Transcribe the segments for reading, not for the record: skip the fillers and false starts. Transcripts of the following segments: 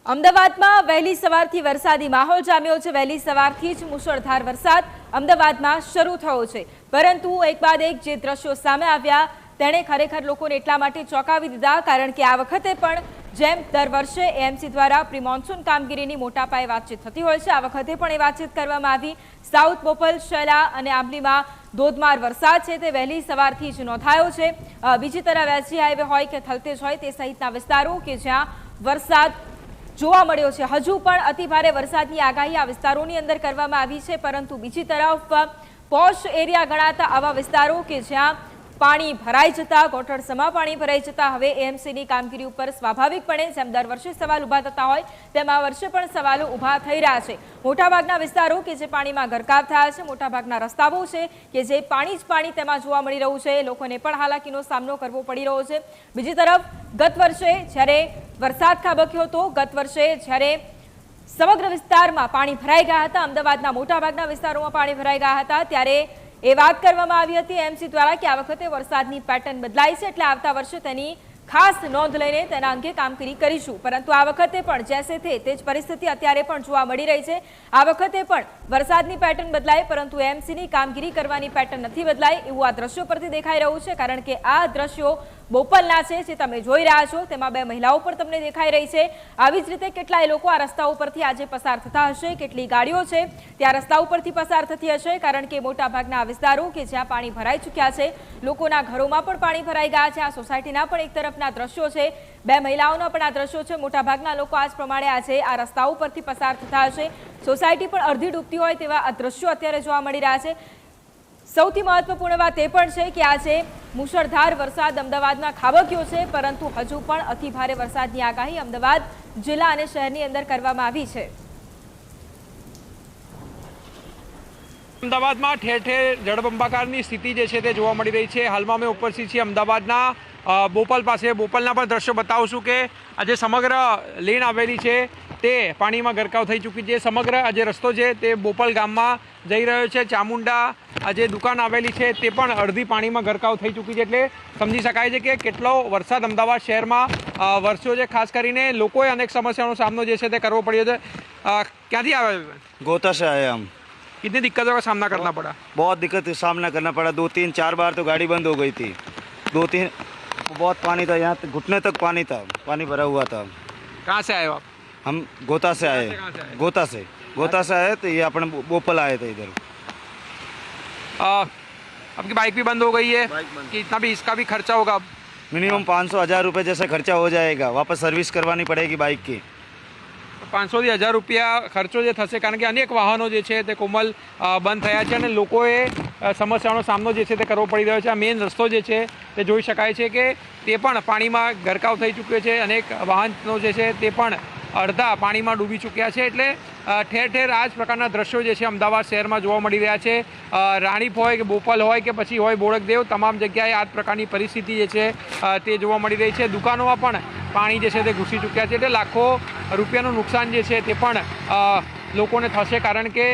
અમદાવાદમાં વહેલી સવારથી વરસાદી માહોલ જામ્યો છે। વહેલી સવારથી જ મુશળધાર વરસાદ અમદાવાદમાં શરૂ થયો છે, પરંતુ એક બાદ એક જે દ્રશ્યો સામે આવ્યા તેણે ખરેખર લોકોને એટલા માટે ચોંકાવી દીધા, કારણ કે આ વખતે પણ જેમ દર વર્ષે એએમસી દ્વારા પ્રી મોન્સૂન કામગીરીની મોટા પાયે વાતચીત થતી હોય છે, આ વખતે પણ એ વાતચીત કરવામાં આવી। સાઉથ બોપલ, શેલા અને આંબલીમાં ધોધમાર વરસાદ છે તે વહેલી સવારથી જ નોંધાયો છે। બીજી તરફ એસજી હાઈવે હોય કે થલતેજ હોય તે સહિતના વિસ્તારો કે જ્યાં વરસાદ જોવા મળ્યો છે, હજુ પણ અતિભારે વરસાદની આગાહી આ વિસ્તારોની અંદર કરવામાં આવી છે, પરંતુ બીજી તરફ પોશ એરિયા ગણાતા આવા વિસ્તારો કે જ્યાં પાણી ભરાઈ જતા, ગોઠણસમાં પાણી ભરાઈ જતા હવે એએમસીની કામગીરી ઉપર સ્વાભાવિકપણે જેમ દર વર્ષે સવાલ ઊભા થતા હોય તેમ આ વર્ષે પણ સવાલો ઊભા થઈ રહ્યા છે। મોટાભાગના વિસ્તારો કે જે પાણીમાં ગરકાવ થયા છે, મોટાભાગના રસ્તાઓ છે કે જે પાણી જ પાણી તેમાં જોવા મળી રહ્યું છે, લોકોને પણ હાલાકીનો સામનો કરવો પડી રહ્યો છે। બીજી તરફ ગત વર્ષે જ્યારે વરસાદ ખાબક્યો હતો, ગત વર્ષે જ્યારે સમગ્ર વિસ્તારમાં પાણી ભરાઈ ગયા હતા, અમદાવાદના મોટાભાગના વિસ્તારોમાં પાણી ભરાઈ ગયા હતા, ત્યારે એ વાત કરવામાં આવી હતી એએમસી દ્વારા કે આ વખતે વરસાદની પેટર્ન બદલાઈ છે, એટલે આવતા વર્ષે તેની ખાસ નોંધ લઈને તેના અંગે કામગીરી કરીશું। પરંતુ આ વખતે પણ જેસે તે જ પરિસ્થિતિ અત્યારે પણ જોવા મળી રહી છે। આ વખતે પણ વરસાદની પેટર્ન બદલાય, પરંતુ એએમસીની કામગીરી કરવાની પેટર્ન નથી બદલાય એવું આ દ્રશ્યો પરથી દેખાઈ રહ્યું છે, કારણ કે આ દ્રશ્યો બોપલના છે જે તમે જોઈ રહ્યા છો, તેમાં બે મહિલાઓ પણ તમને દેખાઈ રહી છે। આવી જ રીતે કેટલાય લોકો આ રસ્તા ઉપરથી આજે પસાર થતા હશે, કેટલી ગાડીઓ છે ત્યાં રસ્તા ઉપરથી પસાર થતી હશે, કારણ કે મોટાભાગના વિસ્તારો કે જ્યાં પાણી ભરાઈ ચૂક્યા છે, લોકોના ઘરોમાં પણ પાણી ભરાઈ ગયા છે। આ સોસાયટીના પણ એક તરફના દ્રશ્યો છે, બે મહિલાઓના પણ આ દ્રશ્યો છે, મોટાભાગના લોકો આ જ પ્રમાણે આજે આ રસ્તાઓ પરથી પસાર થતા હશે, સોસાયટી પણ અડધી ડૂબતી હોય તેવા આ દ્રશ્યો અત્યારે જોવા મળી રહ્યા છે। સૌથી મહત્વપૂર્ણ વાત એ પણ છે કે આજે મુશળધાર વરસાદ અમદાવાદમાં ખાબક્યો છે, પરંતુ હજુ પણ અતિભારે વરસાદની આગાહી અમદાવાદ જિલ્લા અને શહેરની અંદર કરવામાં આવી છે। અમદાવાદમાં ઠેર ઠેર જળબંબાકારની સ્થિતિ જે છે તે જોવા મળી રહી છે। હાલમાં અમે ઉપસ્થિત છીએ અમદાવાદના બોપલ પાસે। બોપલના પણ દ્રશ્યો બતાવશું કે આજે સમગ્ર લેન આવેલી છે તે પાણીમાં ગરકાવ થઈ ચૂકી છે। સમગ્ર આજે રસ્તો છે તે બોપલ ગામમાં જઈ રહ્યો છે। ચામુંડા આજે દુકાન આવેલી છે તે પણ અડધી પાણીમાં ગરકાવ થઈ ચૂકી છે, એટલે સમજી શકાય છે કે કેટલો વરસાદ અમદાવાદ શહેરમાં વરસ્યો છે। ખાસ કરીને લોકોએ અનેક સમસ્યાઓનો સામનો જે છે તે કરવો પડ્યો છે। ક્યાંથી આવ્યા? गोता से आए हम। कितनी दिक्कतों का सामना करना पड़ा? बहुत दिक्कत का सामना करना पड़ा, 2-3-4 बार तो गाड़ी बंद हो गई थी। 2-3 बहुत पानी था, यहाँ घुटने तक पानी था, पानी भरा हुआ था। कहाँ से आए हो आप? हम गोता से आए। गोता से आए तो ये अपने बोपल आए थे इधर। आपकी बाइक भी बंद हो गई है, कितना भी इसका भी खर्चा होगा? मिनिमम 500-1000 रुपये जैसा खर्चा हो जाएगा, वापस सर्विस करवानी पड़ेगी बाइक की। 500 થી 1000 રૂપિયા ખર્ચો જે થશે, કારણ કે અનેક વાહનો જે છે તે કોમલ બંધ થયા છે અને લોકોએ સમસ્યાનો સામનો જે છે તે કરવો પડી રહ્યો છે। આ મેઇન રસ્તો જે છે તે જોઈ શકાય છે કે તે પણ પાણીમાં ગરકાવ થઈ ચૂક્યો છે, અનેક વાહનો જે છે તે પણ અડધા પાણીમાં ડૂબી ચૂક્યા છે, એટલે ઠેર ઠેર આ જ પ્રકારના દ્રશ્યો જે છે અમદાવાદ શહેરમાં જોવા મળી રહ્યા છે। રાણીપ હોય કે બોપલ હોય કે પછી હોય બોડકદેવ, તમામ જગ્યાએ આ જ પ્રકારની પરિસ્થિતિ જે છે તે જોવા મળી રહી છે। દુકાનોમાં પણ પાણી જે છે તે ઘૂસી ચૂક્યા છે, એટલે લાખો રૂપિયાનું નુકસાન જે છે તે પણ લોકોને થશે, કારણ કે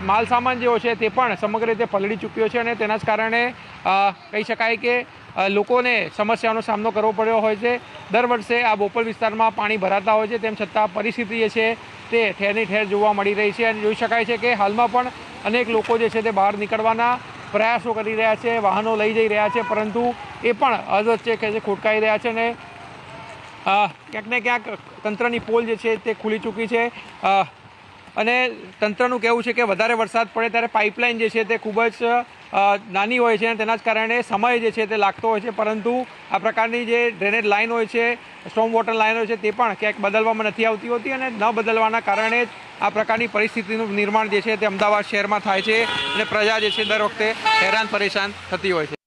માલ સામાન જેવો છે તે પણ સમગ્ર રીતે પલળી ચૂક્યો છે અને તેના જ કારણે કહી શકાય કે લોકોને સમસ્યાનો સામનો કરવો પડ્યો હોય છે। દર વર્ષે આ બોપલ વિસ્તારમાં પાણી ભરાતા હોય છે, તેમ છતાં પરિસ્થિતિ જે છે તે ઠેરની ઠેર જોવા મળી રહી છે અને જોઈ શકાય છે કે હાલમાં પણ અનેક લોકો જે છે તે બહાર નીકળવાના પ્રયાસો કરી રહ્યા છે, વાહનો લઈ જઈ રહ્યા છે, પરંતુ એ પણ અધવચ્ચે કે જે ખોટકાઈ રહ્યા છે અને ક્યાંક ને ક્યાંક તંત્રની પોલ જે છે તે ખુલી ચૂકી છે અને તંત્રનું કહેવું છે કે વધારે વરસાદ પડે ત્યારે પાઇપલાઇન જે છે તે ખૂબ જ નાની હોય છે અને તેના જ કારણે સમય જે છે તે લાગતો હોય છે, પરંતુ આ પ્રકારની જે ડ્રેનેજ લાઇન હોય છે, સ્ટોમ વોટર લાઇન હોય છે, તે પણ ક્યાંક બદલવામાં નથી આવતી હોતી અને ન બદલવાના કારણે જ આ પ્રકારની પરિસ્થિતિનું નિર્માણ જે છે તે અમદાવાદ શહેરમાં થાય છે અને પ્રજા જે છે દર વખતે હેરાન પરેશાન થતી હોય છે।